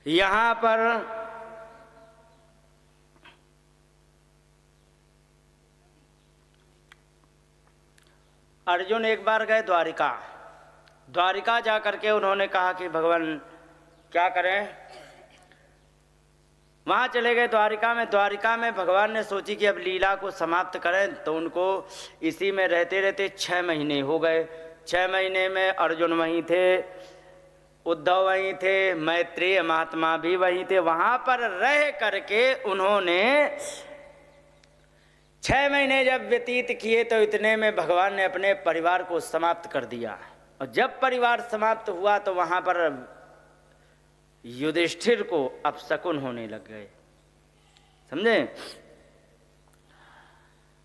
यहाँ पर अर्जुन एक बार गए द्वारिका। द्वारिका जा करके उन्होंने कहा कि भगवान क्या करें। वहाँ चले गए द्वारिका में। द्वारिका में भगवान ने सोची कि अब लीला को समाप्त करें, तो उनको इसी में रहते रहते 6 महीने हो गए। 6 महीने में अर्जुन वहीं थे, उद्धव वहीं थे, मैत्रेय महात्मा भी वहीं थे। वहाँ पर रह करके उन्होंने 6 महीने जब व्यतीत किए तो इतने में भगवान ने अपने परिवार को समाप्त कर दिया। और जब परिवार समाप्त हुआ तो वहाँ पर युधिष्ठिर को अपशकुन होने लग गए, समझे।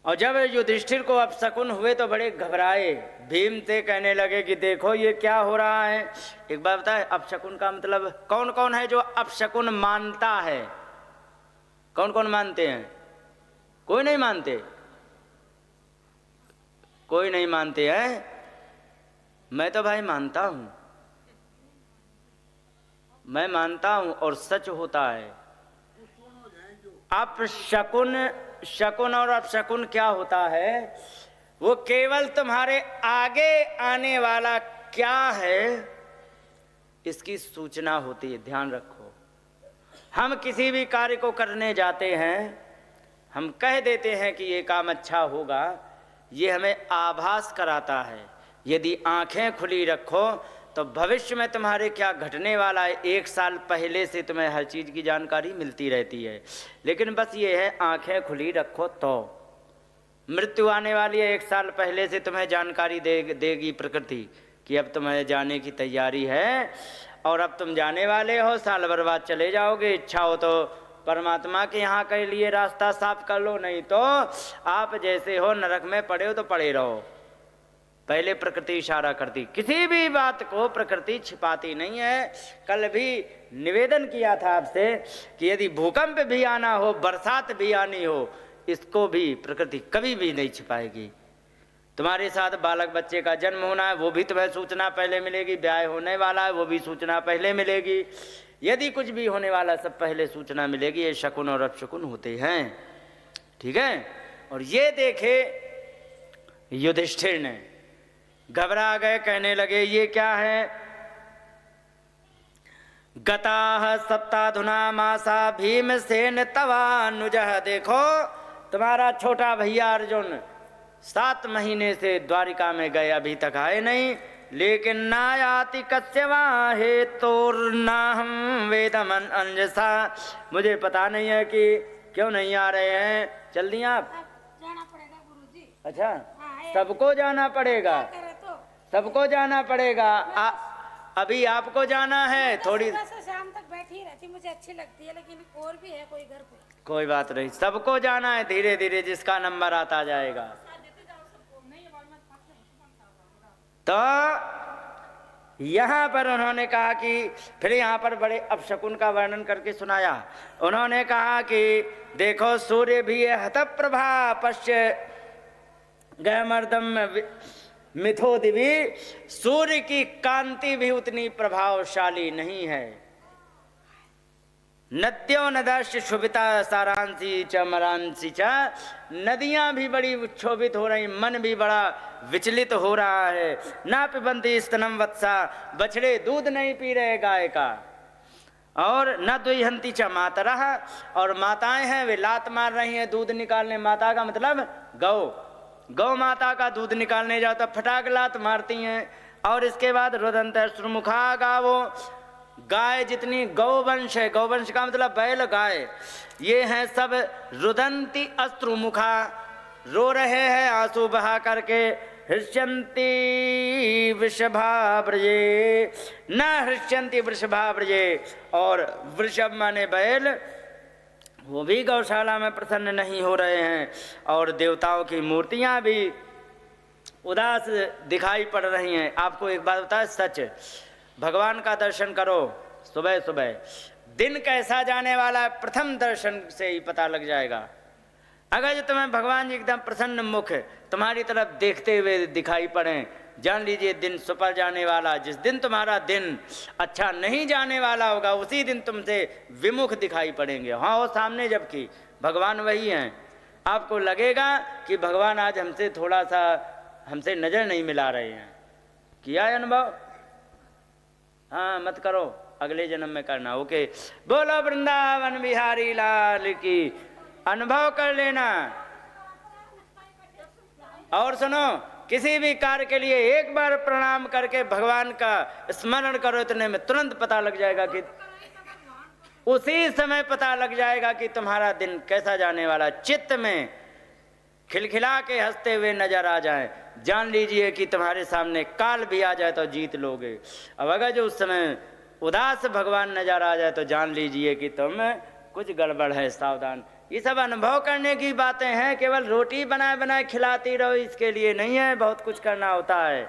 और जब युधिष्ठिर को अपशकुन हुए तो बड़े घबराए। भीम से कहने लगे कि देखो ये क्या हो रहा है। एक बात बताए, अपशकुन का मतलब कौन कौन है जो अपशकुन मानता है? कौन कौन मानते हैं? कोई नहीं मानते? कोई नहीं मानते हैं? मैं तो भाई मानता हूं, मैं मानता हूं और सच होता है। अपशकुन, शकुन और अपशकुन क्या होता है? वो केवल तुम्हारे आगे आने वाला क्या है इसकी सूचना होती है। ध्यान रखो, हम किसी भी कार्य को करने जाते हैं, हम कह देते हैं कि ये काम अच्छा होगा, ये हमें आभास कराता है। यदि आंखें खुली रखो तो भविष्य में तुम्हारे क्या घटने वाला है 1 साल पहले से तुम्हें हर चीज़ की जानकारी मिलती रहती है। लेकिन बस ये है, आंखें खुली रखो तो मृत्यु आने वाली है 1 साल पहले से तुम्हें जानकारी देगी प्रकृति कि अब तुम्हें जाने की तैयारी है और अब तुम जाने वाले हो। साल भर बाद चले जाओगे। इच्छा हो तो परमात्मा के यहाँ के लिए रास्ता साफ कर लो, नहीं तो आप जैसे हो नरक में पड़े हो तो पड़े रहो। पहले प्रकृति इशारा करती, किसी भी बात को प्रकृति छिपाती नहीं है। कल भी निवेदन किया था आपसे कि यदि भूकंप भी आना हो, बरसात भी आनी हो, इसको भी प्रकृति कभी भी नहीं छिपाएगी। तुम्हारे साथ बालक बच्चे का जन्म होना है, वो भी तुम्हें सूचना पहले मिलेगी। ब्याह होने वाला है, वो भी सूचना पहले मिलेगी। यदि कुछ भी होने वाला, सब पहले सूचना मिलेगी। ये शकुन और अपशकुन होते हैं, ठीक है। और ये देखे युधिष्ठिर ने, घबरा गए, कहने लगे ये क्या है। गताः सप्ताधुना मासा भीमसेन तवानुजः। देखो तुम्हारा छोटा भैया अर्जुन 7 महीने से द्वारिका में गए, अभी तक आए नहीं। लेकिन नायाति कस्यवा हेतुर्नाहं वेदमन अंजसा। मुझे पता नहीं है कि क्यों नहीं आ रहे हैं। चल दिए आप? जाना पड़ेगा गुरुजी। अच्छा, सबको जाना पड़ेगा, सबको जाना पड़ेगा। अभी आपको जाना है थोड़ी से शाम तक बैठी रहती, मुझे अच्छी लगती है, लेकिन और भी है कोई घर पे। कोई बात नहीं, सबको जाना है। धीरे धीरे जिसका नंबर आता जाएगा। तो यहाँ पर उन्होंने कहा कि फिर यहाँ पर बड़े अपशकुन का वर्णन करके सुनाया। उन्होंने कहा कि देखो सूर्य भी है हतप्रभा पश्य गयमर्दम मिथो दिवी। सूर्य की कांति भी उतनी प्रभावशाली नहीं है। नद्यो नदश्च क्षुभिता सारांसी च मरांसी च। नदियां भी बड़ी क्षोभित हो रही, मन भी बड़ा विचलित हो रहा है। ना पिबंती स्तनम वत्सा। बछड़े दूध नहीं पी रहे गाय का। और न दुहंती च मातरः। और माताएं हैं वे लात मार रही हैं दूध निकालने। माता का मतलब गौ माता का दूध निकालने जाओ तो फटाक लात मारती हैं। और इसके बाद रुदंत श्रुमुखा गावो। गाय जितनी गौवंश है, गौवंश का मतलब बैल गाय, ये हैं सब रुदंती अश्रुमुखा, रो रहे हैं आंसू बहा करके। हृष्यन्ति वृषभाव्रजे न हृष्यन्ति वृषभाव्रजे। और वृषभ माने बैल, वो भी गौशाला में प्रसन्न नहीं हो रहे हैं। और देवताओं की मूर्तियां भी उदास दिखाई पड़ रही हैं। आपको एक बात बताए, सच, भगवान का दर्शन करो सुबह सुबह, दिन कैसा जाने वाला है प्रथम दर्शन से ही पता लग जाएगा। अगर जो तुम्हें भगवान जी एकदम प्रसन्न मुख तुम्हारी तरफ देखते हुए दिखाई पड़े जान लीजिए दिन सुपर जाने वाला। जिस दिन तुम्हारा दिन अच्छा नहीं जाने वाला होगा उसी दिन तुमसे विमुख दिखाई पड़ेंगे। हाँ, वो सामने जबकि भगवान वही हैं। आपको लगेगा कि भगवान आज हमसे थोड़ा सा हमसे नज़र नहीं मिला रहे हैं। किया है अनुभव? हाँ, मत करो, अगले जन्म में करना। ओके, बोलो वृंदावन बिहारी लाल की। अनुभव कर लेना। और सुनो, किसी भी कार्य के लिए एक बार प्रणाम करके भगवान का स्मरण करो, इतने में तुरंत पता लग जाएगा कि उसी समय पता लग जाएगा कि तुम्हारा दिन कैसा जाने वाला। चित्त में खिलखिला के हंसते हुए नजर आ जाए, जान लीजिए कि तुम्हारे सामने काल भी आ जाए तो जीत लोगे। अब अगर जो उस समय उदास भगवान नजर आ जाए तो जान लीजिए कि तुम कुछ गड़बड़ है, सावधान। ये सब अनुभव करने की बातें हैं, केवल रोटी बनाए बनाए खिलाती रहो इसके लिए नहीं है, बहुत कुछ करना होता है।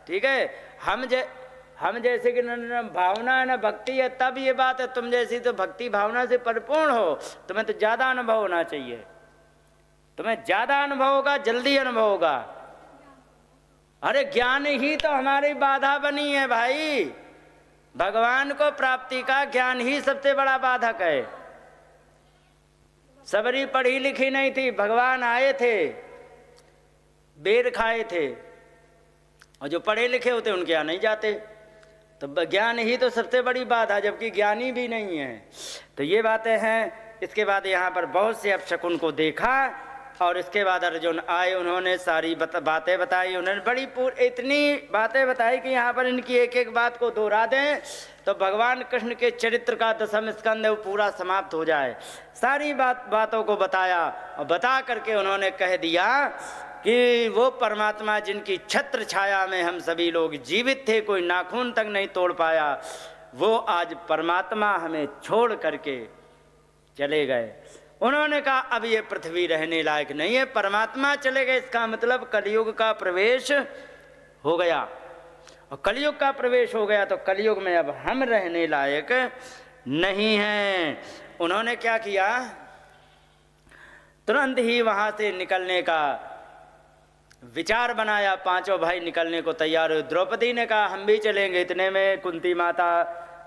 ठीक है, हम जैसे कि न भावना है न भक्ति है, तब ये बात है। तुम जैसी तो भक्ति भावना से परिपूर्ण हो, तुम्हें तो ज़्यादा अनुभव होना चाहिए। तुम्हें ज़्यादा अनुभव होगा, जल्दी अनुभव होगा। अरे ज्ञान ही तो हमारी बाधा बनी है भाई। भगवान को प्राप्ति का ज्ञान ही सबसे बड़ा बाधक है। सबरी पढ़ी लिखी नहीं थी, भगवान आए थे, बेर खाए थे, और जो पढ़े लिखे होते उनके यहाँ नहीं जाते। तो ज्ञान ही तो सबसे बड़ी बात है, जबकि ज्ञानी भी नहीं है। तो ये बातें हैं। इसके बाद यहाँ पर बहुत से अपशकुन को देखा, और इसके बाद अर्जुन आए, उन्होंने सारी बातें बताई। उन्होंने बड़ी इतनी बातें बताई कि यहाँ पर इनकी एक एक बात को दोहरा दें तो भगवान कृष्ण के चरित्र का 10वां स्कंद है वो पूरा समाप्त हो जाए। सारी बातों को बताया, और बता करके उन्होंने कह दिया कि वो परमात्मा जिनकी छत्र छाया में हम सभी लोग जीवित थे, कोई नाखून तक नहीं तोड़ पाया, वो आज परमात्मा हमें छोड़ करके चले गए। उन्होंने कहा अब ये पृथ्वी रहने लायक नहीं है, परमात्मा चले गए, इसका मतलब कलयुग का प्रवेश हो गया। और कलयुग का प्रवेश हो गया तो कलयुग में अब हम रहने लायक नहीं हैं। उन्होंने क्या किया, तुरंत ही वहां से निकलने का विचार बनाया। पांचों भाई निकलने को तैयार हुए। द्रौपदी ने कहा हम भी चलेंगे। इतने में कुंती माता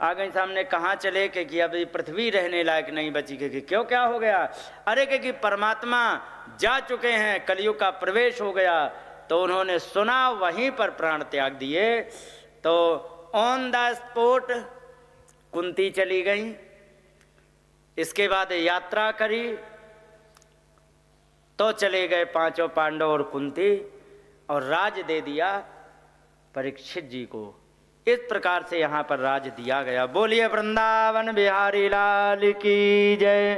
आ गई सामने। कहाँ चले कि अब पृथ्वी रहने लायक नहीं बची। कि क्यों, क्या हो गया? अरे कि परमात्मा जा चुके हैं, कलयुग का प्रवेश हो गया। तो उन्होंने सुना, वहीं पर प्राण त्याग दिए। तो ऑन द स्पॉट कुंती चली गई। इसके बाद यात्रा करी तो चले गए पांचों पांडव और कुंती, और राज दे दिया परीक्षित जी को। इस प्रकार से यहाँ पर राज दिया गया। बोलिए वृंदावन बिहारी लाल की जय।